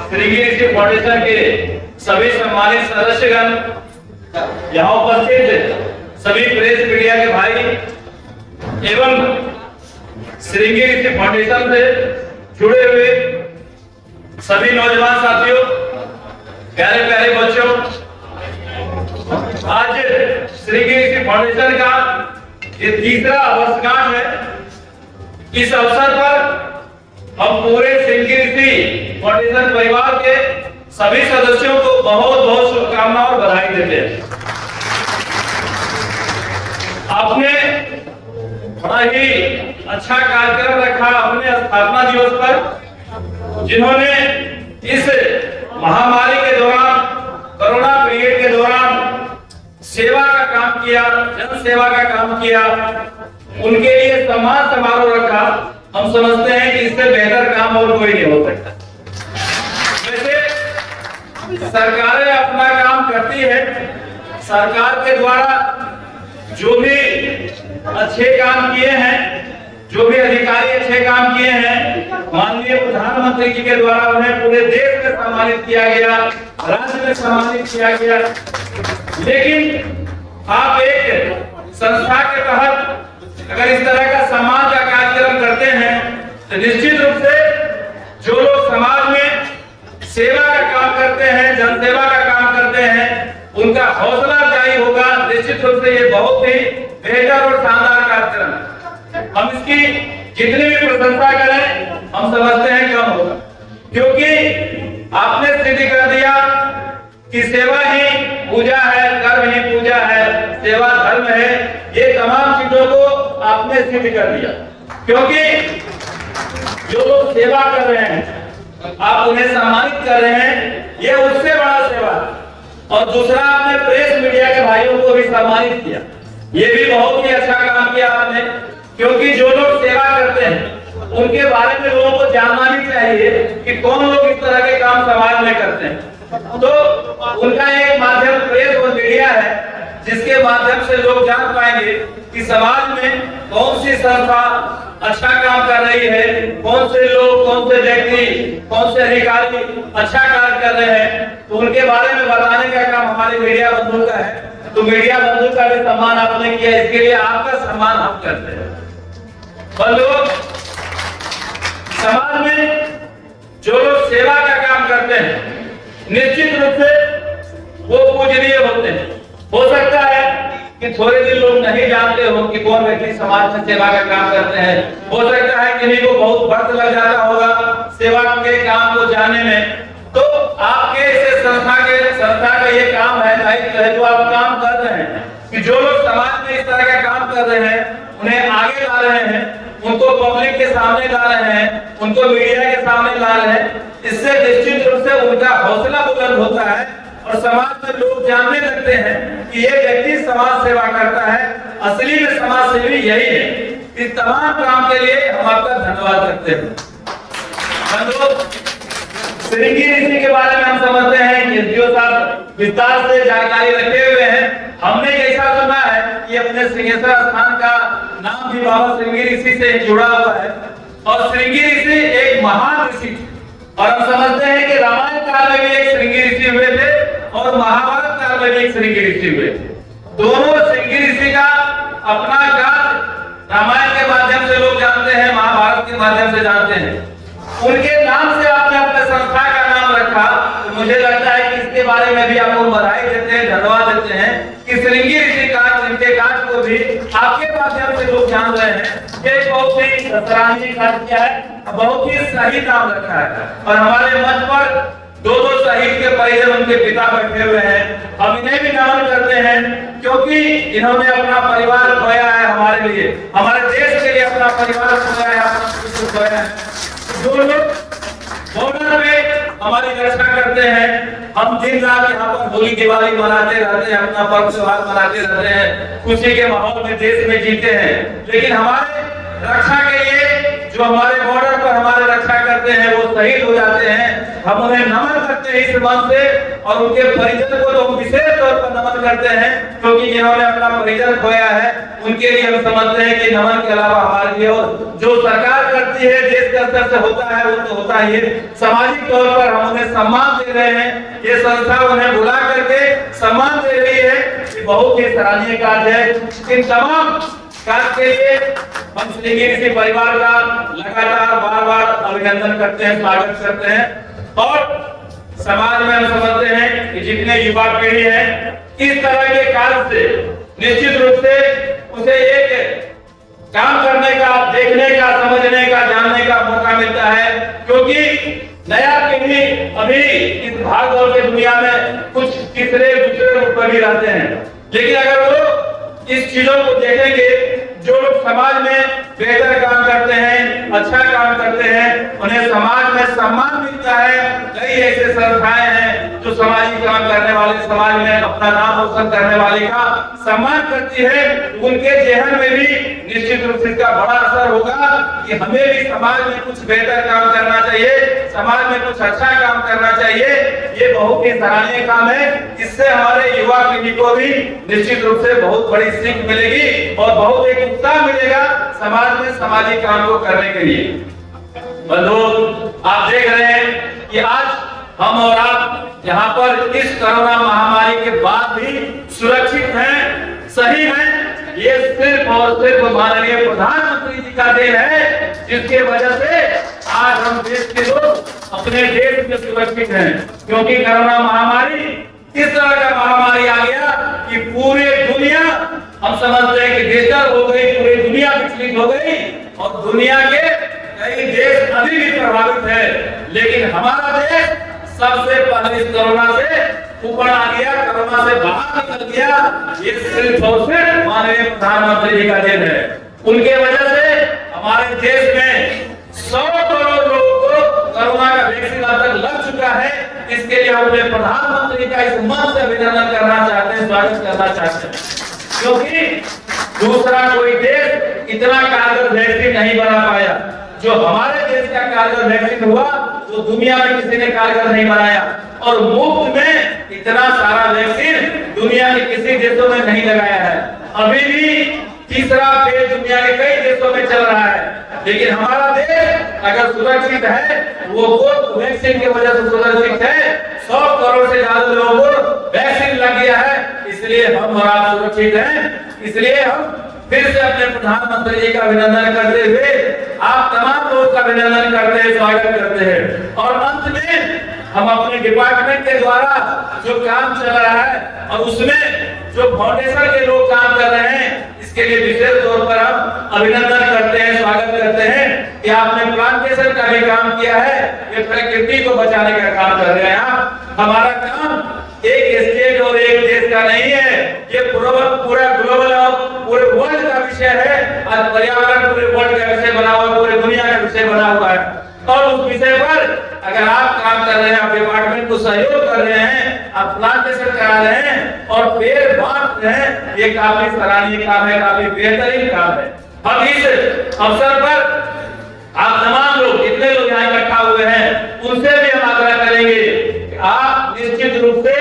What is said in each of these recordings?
श्रृंगी ऋषि foundation के सभी सम्मानित सदस्यगण, यहाँ उपस्थित सभी प्रेस मीडिया के भाई एवं श्रृंगी ऋषि फाउंडेशन से जुड़े हुए सभी नौजवान साथियों, प्यारे प्यारे बच्चों, आज श्रृंगी ऋषि फाउंडेशन का ये तीसरा वर्षगांठ है। इस अवसर पर हम पूरे श्रृंगी ऋषि फाउंडेशन परिवार के सभी सदस्यों को बहुत बहुत शुभकामनाएं और बधाई देते हैं। आपने बड़ा ही अच्छा कार्यक्रम रखा अपने स्थापना दिवस पर, जिन्होंने इस महामारी के दौरान, कोरोना पीरियड के दौरान सेवा का काम किया, जन सेवा का काम किया, उनके लिए सम्मान समारोह रखा। हम समझते हैं कि इससे बेहतर काम और कोई नहीं हो सकता। वैसे सरकारें अपना काम करती है, सरकार के द्वारा जो भी अच्छे काम किए हैं, जो भी अधिकारी अच्छे काम किए हैं, माननीय प्रधानमंत्री जी के द्वारा उन्हें पूरे देश में सम्मानित किया गया, राज्य में सम्मानित किया गया। लेकिन आप एक संस्था के तहत अगर इस तरह का सम्मान का कार्यक्रम करते हैं तो निश्चित रूप से जो लोग समाज में सेवा का काम करते हैं, जन सेवा का काम करते हैं, उनका हौसला अफजाई होगा। निश्चित रूप से ये बहुत ही बेहतर और शानदार कार्यक्रम, हम इसकी जितनी भी प्रशंसा करें हम समझते हैं कम होगा, क्योंकि आपने सिद्ध कर दिया कि सेवा ही पूजा है, कर्म ही पूजा है, सेवा धर्म है। ये तमाम चीजों को आपने सिद्ध कर दिया, क्योंकि जो लोग सेवा कर रहे हैं आप उन्हें सम्मानित कर रहे हैं, ये उससे बड़ा सेवा है। और दूसरा, आपने प्रेस मीडिया के भाइयों को भी सम्मानित किया, ये भी बहुत ही अच्छा काम किया आपने, क्योंकि जो लोग सेवा करते हैं उनके बारे में लोगों को जानना भी चाहिए कि कौन लोग इस तरह के काम समाज में करते हैं। तो उनका एक माध्यम प्रेस और मीडिया है, जिसके माध्यम से लोग जान पाएंगे कि समाज में कौन सी संस्था अच्छा काम कर रही है, कौन से लोग, कौन से व्यक्ति, कौन से अधिकारी अच्छा कार्य कर रहे हैं। तो उनके बारे में बताने का काम हमारे मीडिया बंधु का है। तो मीडिया बंधु का भी सम्मान आपने किया, इसके लिए आपका सम्मान हम करते हैं। बंधुओं, समाज में जो लोग सेवा का काम करते हैं निश्चित रूप से वो पूजनीय होते हैं। हो सकता है कि थोड़े दिन लोग नहीं जानते हो कि कौन व्यक्ति समाज में सेवा का काम करते हैं। हो सकता है किन्हीं को बहुत वक्त लग जाता होगा सेवा के काम को जानने में। तो आपके इस संस्था का ये काम है, जो आप काम कर रहे हैं कि जो लोग समाज में इस तरह का काम कर रहे हैं उन्हें आगे ला रहे हैं, उनको पब्लिक के सामने ला रहे हैं, उनको मीडिया के सामने ला रहे हैं। इससे निश्चित रूप से उनका हौसला बुलंद होता है और समाज में लोग जानने लगते हैं कि ये व्यक्ति समाज सेवा करता है। असली में समाज सेवी यही है। इस तमाम काम के लिए हम आपका धन्यवाद करते हैं। श्रृंगी ऋषि के बारे में हम समझते हैं कि एसडीओ साहब विस्तार से जानकारी रखे हुए हैं। हमने ऐसा सुना है कि अपने सिंहेश्वर स्थान का नाम भी बाबा श्रृंगी ऋषि से जुड़ा हुआ है और श्रृंगी ऋषि एक महान ऋषि थे। और हम समझते हैं कि रामायण काल में भी एक श्रृंगी ऋषि हुए थे और महाभारत काल में भी एक श्रृंगी ऋषि हुए थे। दोनों श्रृंगी ऋषि का अपना काल रामायण के माध्यम से लोग जानते हैं, महाभारत के माध्यम से जानते हैं। उनके नाम से आपने अपने संस्था का नाम रखा, तो मुझे लगता है कि इसके बारे में भी आपको बधाई देते हैं, धन्यवाद देते हैं कि श्रृंगी ऋषि का इनके काज को भी आपके माध्यम से लोग जान रहे हैं। ये बहुत ही सराहनीय कार्य किया है, बहुत ही सही नाम रखा है। और हमारे मंच पर दो शहीद के परिजन, उनके पिता बैठे हुए हैं। हम इन्हें भी नमन करते हैं, क्योंकि इन्होंने अपना परिवार खोया है हमारे लिए, हमारे देश के लिए अपना परिवार खोया है, अपना खोया है। जो लोग बॉर्डर में हमारी रक्षा करते हैं, हम दिन रात यहाँ पर होली दिवाली मनाते रहते हैं, अपना पर्व त्योहार मनाते रहते हैं, खुशी के माहौल में देश में जीते हैं। लेकिन हमारे रक्षा के लिए जो हमारे बॉर्डर पर हमारे रक्षा करते हैं वो शहीद हो जाते हैं। हम उन्हें नमन करते करते हैं इस मंच से, और उनके परिजन को तो विशेष तौर पर नमन करते हैं, क्योंकि जिन्होंने अपना परिजन खोया है उनके लिए हम समझते हैं कि नमन के अलावा हमारे लिए और जो सरकार करती है देश के स्तर से होता है वो तो होता ही है। सामाजिक तौर पर हम उन्हें सम्मान दे रहे हैं, ये संस्था उन्हें बुला करके सम्मान दे रही है, ये बहुत ही सराहनीय कार्य है। इन तमाम कार्य के लिए हम श्रीगिरी परिवार का लगातार बार-बार अभिनंदन करते हैं, स्वागत करते हैं। और समाज में हम समझते हैं कि जितने युवा पीढ़ी है इस तरह के कार्य से निश्चित रूप से उसे एक काम करने का, देखने का, समझने का, जानने का मौका मिलता है, क्योंकि नया पीढ़ी अभी इस भागदौड़ की दुनिया में कुछ तीसरे दूसरे रूप में भी रहते हैं, लेकिन अगर वो इस चीजों को देखेंगे, जो लोग समाज में बेहतर काम करते हैं, अच्छा काम करते हैं, उन्हें समाज में सम्मान मिलता है। कई ऐसे संस्थाएं हैं जो सामाजिक काम करने वाले, समाज में अपना नाम रोशन करने वाले का सम्मान करती है, उनके जेहन में भी निश्चित रूप से इसका बड़ा असर होगा कि हमें भी समाज में कुछ बेहतर काम करना चाहिए, समाज में कुछ अच्छा काम करना चाहिए। ये बहुत ही सराहनीय काम है, इससे हमारे युवा पीढ़ी को भी निश्चित रूप से बहुत बड़ी सीख मिलेगी और बहुत एक उत्साह मिलेगा समाज में सामाजिक काम को करने के लिए। बंधुओं, आप देख रहे हैं कि आज हम और आप यहाँ पर इस कोरोना महामारी के बाद भी सुरक्षित हैं, सही हैं, ये सिर्फ और सिर्फ माननीय प्रधानमंत्री जी का देन है, जिसके वजह से आज हम देश के लोग अपने देश में सुरक्षित हैं। क्योंकि कोरोना महामारी इस तरह का महामारी आ गया कि पूरे दुनिया, हम समझते हैं कि डिजिटल हो गई, पूरी दुनिया विचलित हो गई और दुनिया के कई देश अभी भी प्रभावित है, लेकिन हमारा देश सबसे पहले इस कोरोना से ऊपर आ गया, कोरोना से बाहर निकल गया। ये सिर्फ और सिर्फ माननीय प्रधानमंत्री जी का देन है। उनके वजह से हमारे देश में 100 करोड़ लोगों को कोरोना का वैक्सीन अब तक लग चुका है। इसके लिए हम अपने प्रधानमंत्री का इस मंच से अभिनंदन करना चाहते हैं, स्वागत करना चाहते हैं, क्योंकि दूसरा कोई देश इतना कारगर वैक्सीन नहीं बना पाया जो हमारे देश का कारगर वैक्सीन हुआ, जो दुनिया में किसी ने कारगर नहीं बनाया। और मुफ्त में इतना सारा वैक्सीन दुनिया के किसी देशों में नहीं लगाया है। अभी भी तीसरा फेज दुनिया के कई देशों में चल रहा है, लेकिन हमारा देश अगर सुरक्षित है वो वैक्सीन की वजह से सुरक्षित है। 100 करोड़ से ज्यादा लोगों को वैक्सीन लग गया है, इसलिए हम और आप सुरक्षित हैं। इसलिए हम फिर से अपने प्रधानमंत्री जी का अभिनंदन करते हुए आप तमाम लोगों का अभिनंदन करते हैं, स्वागत करते हैं। और अंत में हम अपने डिपार्टमेंट के द्वारा जो काम चल रहा है और उसमें जो फाउंडेशन के लोग काम कर रहे हैं, इसके लिए विशेष तौर पर हम अभिनंदन करते हैं, स्वागत करते हैं कि आपने प्लांटेशन का भी काम किया है, ये प्रकृति को बचाने का काम कर रहे हैं आप। हमारा काम एक स्टेट और एक देश का नहीं है, ये पूरा ग्लोबल और पूरे वर्ल्ड का विषय है। आज पर्यावरण पूरे वर्ल्ड का विषय बना हुआ, पूरे दुनिया का विषय बना हुआ है, और उस विषय पर अगर आप काम कर रहे हैं, आप डिपार्टमेंट को सहयोग कर रहे हैं, आप प्लांटेशन करा रहे हैं और पेड़ बांट रहे हैं, ये काफी सराहनीय काम है, काफी बेहतरीन काम है। हम इस अवसर पर आप तमाम लोग, जितने लोग यहाँ इकट्ठा हुए हैं, उनसे भी हम आग्रह करेंगे कि आप निश्चित रूप से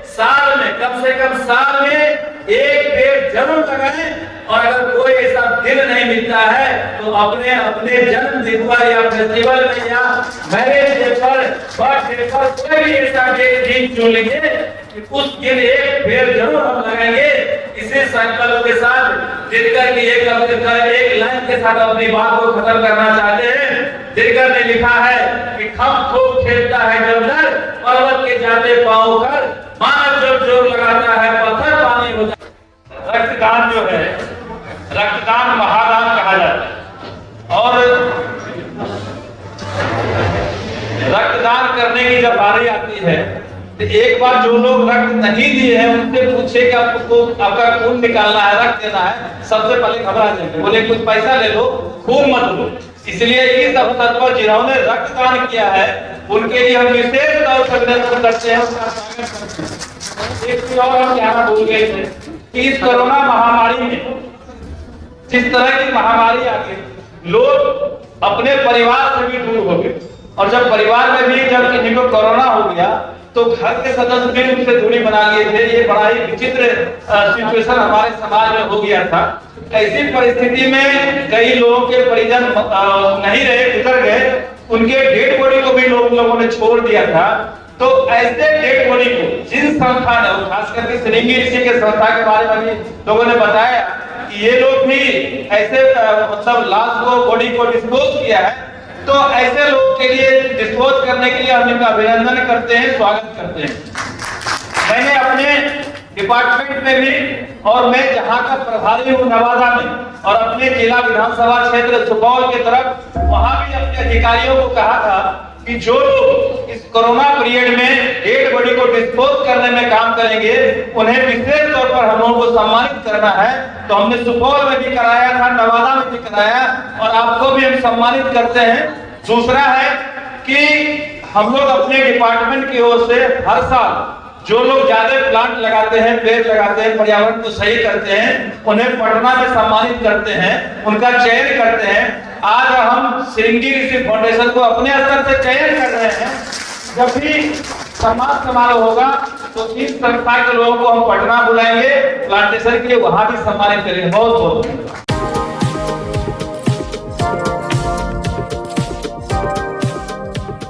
साल में, कम से कम साल में एक पेड़ जरूर लगाएं। और अगर कोई ऐसा दिन नहीं मिलता है तो अपने अपने जन्मदिन पर या फेस्टिवल में या मैरिज डे पर, बर्थडे पर कोई भी ऐसा दिन चुन लीजिए कि उस दिन एक पेड़ जरूर हम लगाएंगे। इसी संकल्प के साथ दिनकर की एक लाइन के साथ अपनी बात को खत्म करना चाहते हैं। दिनकर ने लिखा है कि खम खूब खेलता है जमदर, पर्वत के जाते पांव कर, मानव जोर जोर लगाता है पत्थर पानी हो जाता। रक्तदान जो है, रक्तदान महादान कहा जाता है, और रक्तदान करने की जब बारी आती है तो एक बार जो लोग रक्त नहीं दिए हैं उनसे पूछे कि आपको आपका खून निकालना है, रक्त देना है, सबसे पहले घबरा जाएंगे, बोले कुछ पैसा ले लो, खून मत लो। इसलिए इस अवसर पर जिन्होंने रक्तदान किया है उनके लिए हम विशेष तौर पर अभिनंदन करते हैं, उनका स्वागत करते हैं। एक चीज और हम कहना भूल गए थे कि इस कोरोना महामारी में जिस तरह की महामारी आ गई, लोग अपने परिवार से भी दूर हो गए, और जब परिवार में भी जब इनको कोरोना हो गया तो घर के सदस्य भी उनसे दूरी बना लिए थे। ये बड़ा ही विचित्र सिचुएशन हमारे समाज में हो गया था। ऐसी परिस्थिति में कई लोगों के परिजन नहीं रहे, गुजर गए, उनके डेड बॉडी को भी लोगों ने छोड़ दिया था। तो ऐसे डेड बॉडी को जिन संस्था ने, खास करके श्रृंगी ऋषि के संस्था के बारे में भी लोगों ने बताया कि ये लोग भी ऐसे मतलब लाश को, बॉडी को डिस्पोज किया है। तो ऐसे लोगों के लिए डिस्पोज करने के लिए हम इनका अभिनंदन करते हैं, स्वागत करते हैं। मैंने अपने डिपार्टमेंट में भी और मैं जहां का प्रभारी हूं नवादा में और अपने जिला विधानसभा क्षेत्र सुपौल की तरफ, वहां भी अपने अधिकारियों को कहा था कि जो लोग इस कोरोना पीरियड में डेड बॉडी को डिस्पोज करने में काम करेंगे उन्हें विशेष तौर पर हम लोगों को सम्मानित करना है। तो हमने सुपौल में भी कराया था, नवादा में भी कराया और आपको भी हम सम्मानित करते हैं। दूसरा है कि हम लोग अपने डिपार्टमेंट की ओर से हर साल जो लोग ज्यादा प्लांट लगाते हैं, पेड़ लगाते हैं, पर्यावरण को सही करते हैं, उन्हें पटना में सम्मानित करते हैं, उनका चयन करते हैं। आज हम श्रृंगी ऋषि फाउंडेशन को अपने स्तर से चयन कर रहे हैं। जब भी सम्मान समारोह होगा तो इस संस्था के लोगों को हम पटना बुलाएंगे प्लांटेशन के लिए, वहां भी सम्मानित करेंगे। बहुत बहुत धन्यवाद।